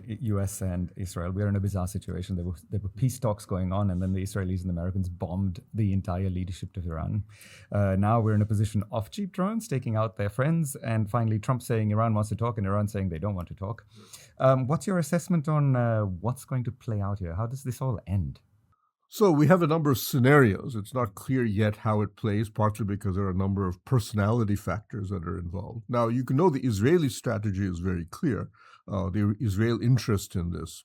US and Israel. We're in a bizarre situation. There were peace talks going on, and then the Israelis and the Americans bombed the entire leadership of Iran. Now we're in a position of cheap drones taking out their friends, and finally Trump saying Iran wants to talk and Iran saying they don't want to talk. What's your assessment on what's going to play out here? How does this all end? So we have a number of scenarios. It's not clear yet how it plays, partly because there are a number of personality factors that are involved. Now, you can know the Israeli strategy is very clear. The Israel interest in this.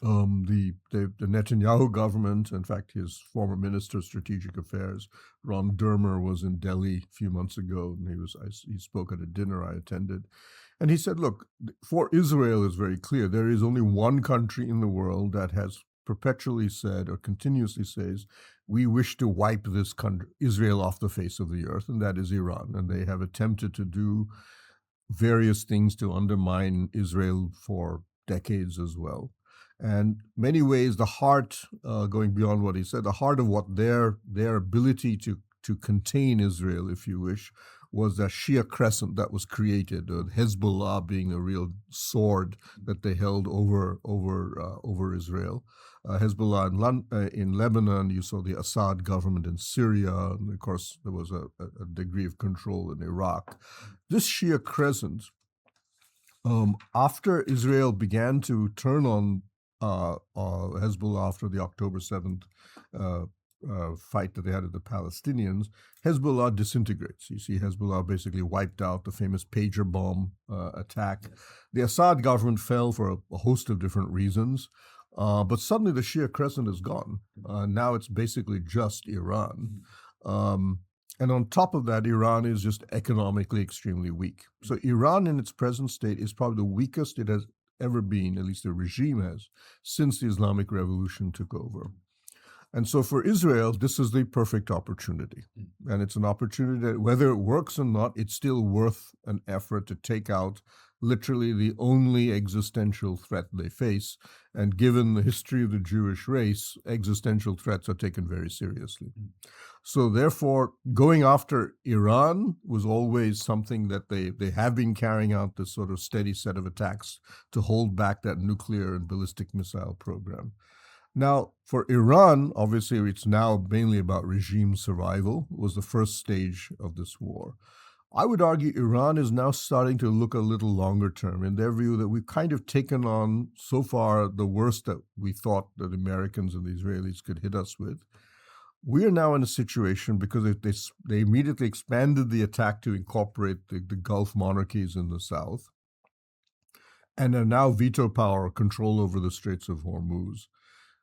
The Netanyahu government, in fact, his former Minister of Strategic Affairs, Ron Dermer, was in Delhi a few months ago, and he spoke at a dinner I attended. And he said, look, for Israel, it's very clear. There is only one country in the world that has perpetually said or continuously says, we wish to wipe this country, Israel, off the face of the earth, and that is Iran. And they have attempted to do various things to undermine Israel for decades as well. And many ways, the heart, going beyond what he said, the heart of what their ability to contain Israel, if you wish, was that Shia crescent that was created, Hezbollah being a real sword that they held over Israel. Hezbollah in Lebanon, you saw the Assad government in Syria, and of course there was a degree of control in Iraq. This Shia crescent, after Israel began to turn on Hezbollah after the October 7th fight that they had with the Palestinians, Hezbollah disintegrates. You see Hezbollah basically wiped out, the famous pager bomb attack. The Assad government fell for a host of different reasons, but suddenly the Shia crescent is gone. Now it's basically just Iran. And on top of that, Iran is just economically extremely weak. So Iran in its present state is probably the weakest it has ever been, at least the regime has, since the Islamic Revolution took over. And so for Israel, this is the perfect opportunity. And it's an opportunity that, whether it works or not, it's still worth an effort to take out literally the only existential threat they face. And given the history of the Jewish race, existential threats are taken very seriously. So therefore, going after Iran was always something that they have been carrying out, this sort of steady set of attacks to hold back that nuclear and ballistic missile program. Now, for Iran, obviously, it's now mainly about regime survival. It was the first stage of this war. I would argue Iran is now starting to look a little longer term in their view that we've kind of taken on so far the worst that we thought that Americans and the Israelis could hit us with. We are now in a situation because they immediately expanded the attack to incorporate the Gulf monarchies in the south and are now veto power or control over the Straits of Hormuz.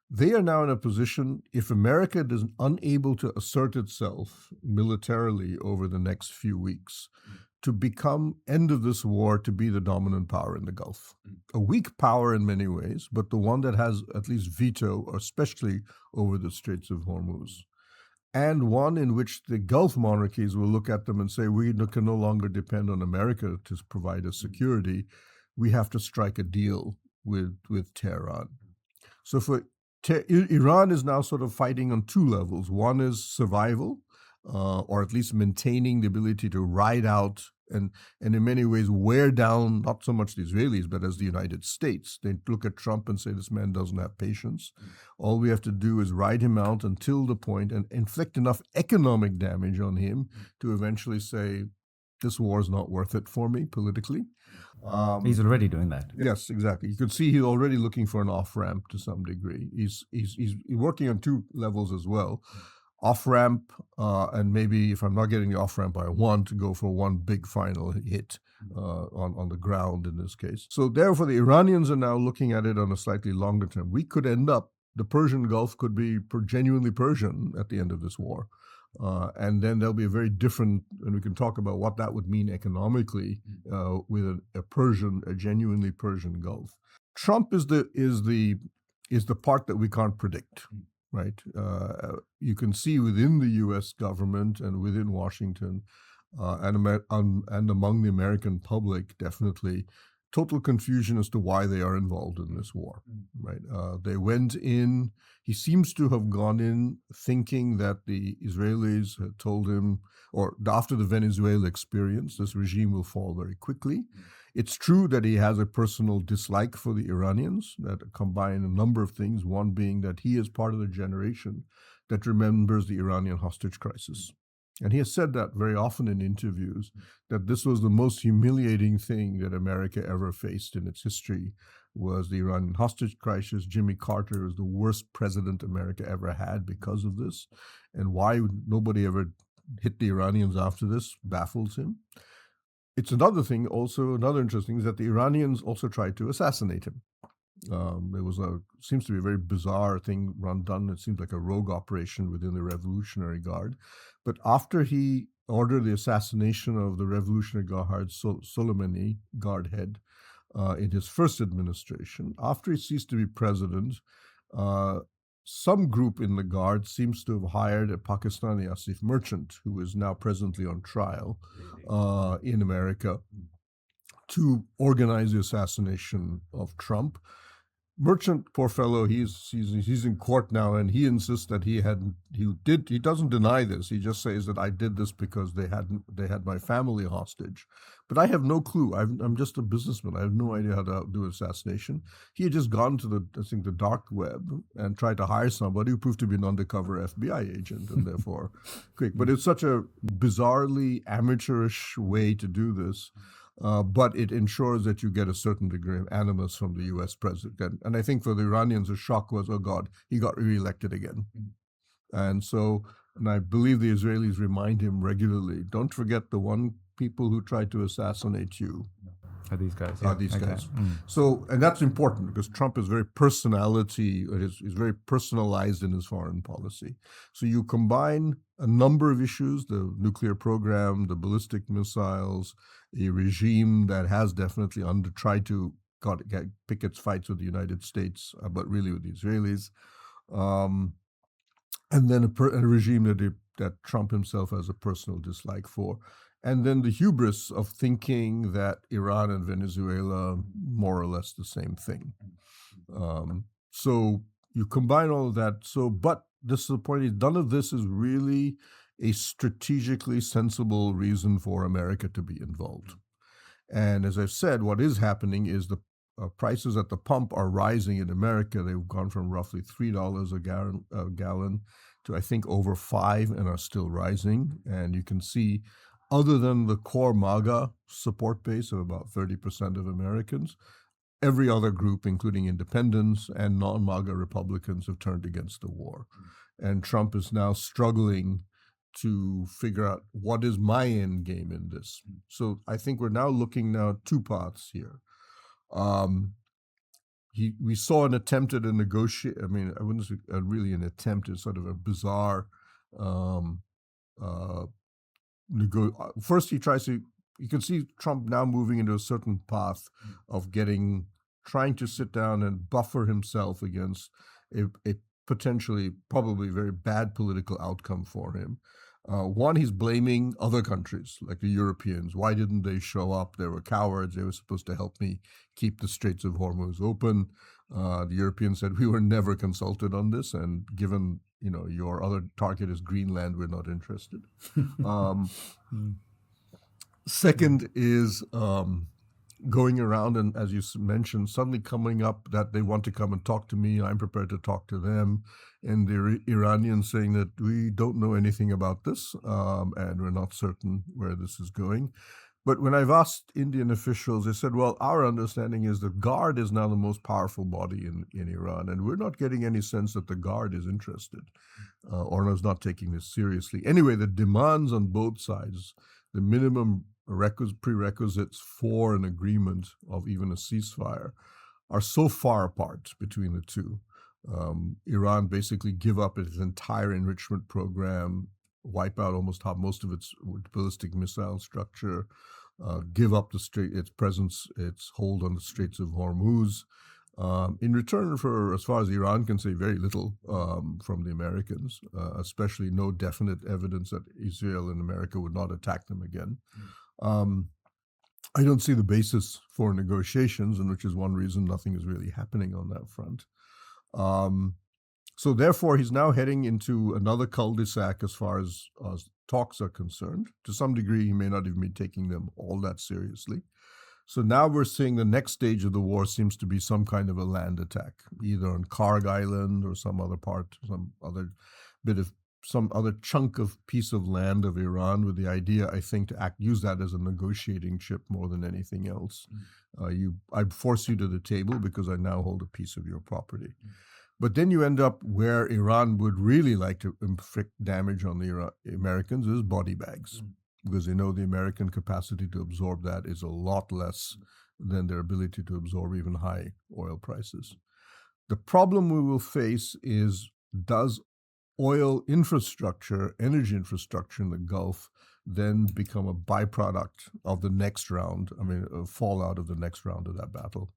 They are now in a position, if America is unable to assert itself militarily over the next few weeks, to become, end of this war, to be the dominant power in the Gulf. A weak power in many ways, but the one that has at least veto, especially over the Straits of Hormuz. And one in which the Gulf monarchies will look at them and say, we can no longer depend on America to provide us security. We have to strike a deal with Tehran. So for Iran is now sort of fighting on two levels. One is survival, or at least maintaining the ability to ride out and in many ways wear down not so much the Israelis, but as the United States. They look at Trump and say, this man doesn't have patience. All we have to do is ride him out until the point and inflict enough economic damage on him to eventually say, this war is not worth it for me politically. He's already doing that. Yes, exactly. You can see he's already looking for an off-ramp to some degree. He's working on two levels as well. Off-ramp, and maybe if I'm not getting the off-ramp I want, to go for one big final hit on the ground in this case. So therefore, the Iranians are now looking at it on a slightly longer term. We could end up, the Persian Gulf could be genuinely Persian at the end of this war. And then there'll be a very different, and we can talk about what that would mean economically with a genuinely Persian Gulf. Trump is the part that we can't predict, right? You can see within the U.S. government and within Washington and among the American public, definitely, total confusion as to why they are involved in this war, right? They went in, he seems to have gone in thinking that the Israelis had told him, or after the Venezuela experience, this regime will fall very quickly. It's true that he has a personal dislike for the Iranians that combine a number of things, one being that he is part of the generation that remembers the Iranian hostage crisis. And he has said that very often in interviews, that this was the most humiliating thing that America ever faced in its history, was the Iranian hostage crisis. Jimmy Carter is the worst president America ever had because of this. And why nobody ever hit the Iranians after this baffles him. It's another thing, also another interesting, is that the Iranians also tried to assassinate him. There was seems to be a very bizarre thing done. It seems like a rogue operation within the Revolutionary Guard. But after he ordered the assassination of the Revolutionary Guard Soleimani, guard head, in his first administration, after he ceased to be president, some group in the Guard seems to have hired a Pakistani Asif merchant, who is now presently on trial in America, to organize the assassination of Trump. Merchant, poor fellow, he's in court now, and he insists that he doesn't deny this. He just says that I did this because they had my family hostage. But I have no clue. I'm just a businessman. I have no idea how to do assassination. He had just gone to the dark web and tried to hire somebody who proved to be an undercover FBI agent, and therefore quick. But it's such a bizarrely amateurish way to do this. But it ensures that you get a certain degree of animus from the U.S. president. And I think for the Iranians, the shock was, oh God, he got reelected again. And I believe the Israelis remind him regularly, don't forget the one people who tried to assassinate you. Are these guys? Are these guys. So, and that's important because Trump is very he's very personalized in his foreign policy. So you combine a number of issues, the nuclear program, the ballistic missiles, a regime that has definitely tried to pick its fights with the United States, but really with the Israelis, and then a regime that Trump himself has a personal dislike for. And then the hubris of thinking that Iran and Venezuela more or less the same thing. So you combine all of that. But this is the point: is none of this is really a strategically sensible reason for America to be involved. And as I've said, what is happening is the prices at the pump are rising in America. They've gone from roughly $3 a gallon to I think over $5, and are still rising. And you can see, other than the core MAGA support base of about 30% of Americans, every other group, including independents and non-MAGA Republicans, have turned against the war. And Trump is now struggling to figure out what is my end game in this. So I think we're now looking two paths here. We saw an attempt at a negotiate. I mean, I wouldn't say really an attempt. It's sort of a bizarre first he tries to, you can see Trump now moving into a certain path of trying to sit down and buffer himself against a potentially probably very bad political outcome for him. One, he's blaming other countries like the Europeans. Why didn't they show up? They were cowards. They were supposed to help me keep the Straits of Hormuz open. The Europeans said, we were never consulted on this, and given your other target is Greenland, we're not interested. Second is going around and, as you mentioned, suddenly coming up that they want to come and talk to me. I'm prepared to talk to them. And the Iranians saying that we don't know anything about this, and we're not certain where this is going. But when I've asked Indian officials, they said, well, our understanding is the Guard is now the most powerful body in Iran, and we're not getting any sense that the Guard is interested or is not taking this seriously. Anyway, the demands on both sides, the minimum prerequisites for an agreement of even a ceasefire, are so far apart between the two. Iran basically give up its entire enrichment program, wipe out most of its ballistic missile structure, give up its hold on the Straits of Hormuz, in return for, as far as Iran can say, very little from the Americans, especially no definite evidence that Israel and America would not attack them again. I don't see the basis for negotiations, and which is one reason nothing is really happening on that front. So therefore, he's now heading into another cul-de-sac as far as talks are concerned. To some degree, he may not even be taking them all that seriously. So now we're seeing the next stage of the war seems to be some kind of a land attack, either on Karg Island or some other part, some other chunk of piece of land of Iran, with the idea, I think, to use that as a negotiating chip more than anything else. I force you to the table because I now hold a piece of your property. But then you end up where Iran would really like to inflict damage on the Americans is body bags, because they know the American capacity to absorb that is a lot less than their ability to absorb even high oil prices. The problem we will face is, does oil infrastructure, energy infrastructure in the Gulf, then become a byproduct of the next round, a fallout of the next round of that battle?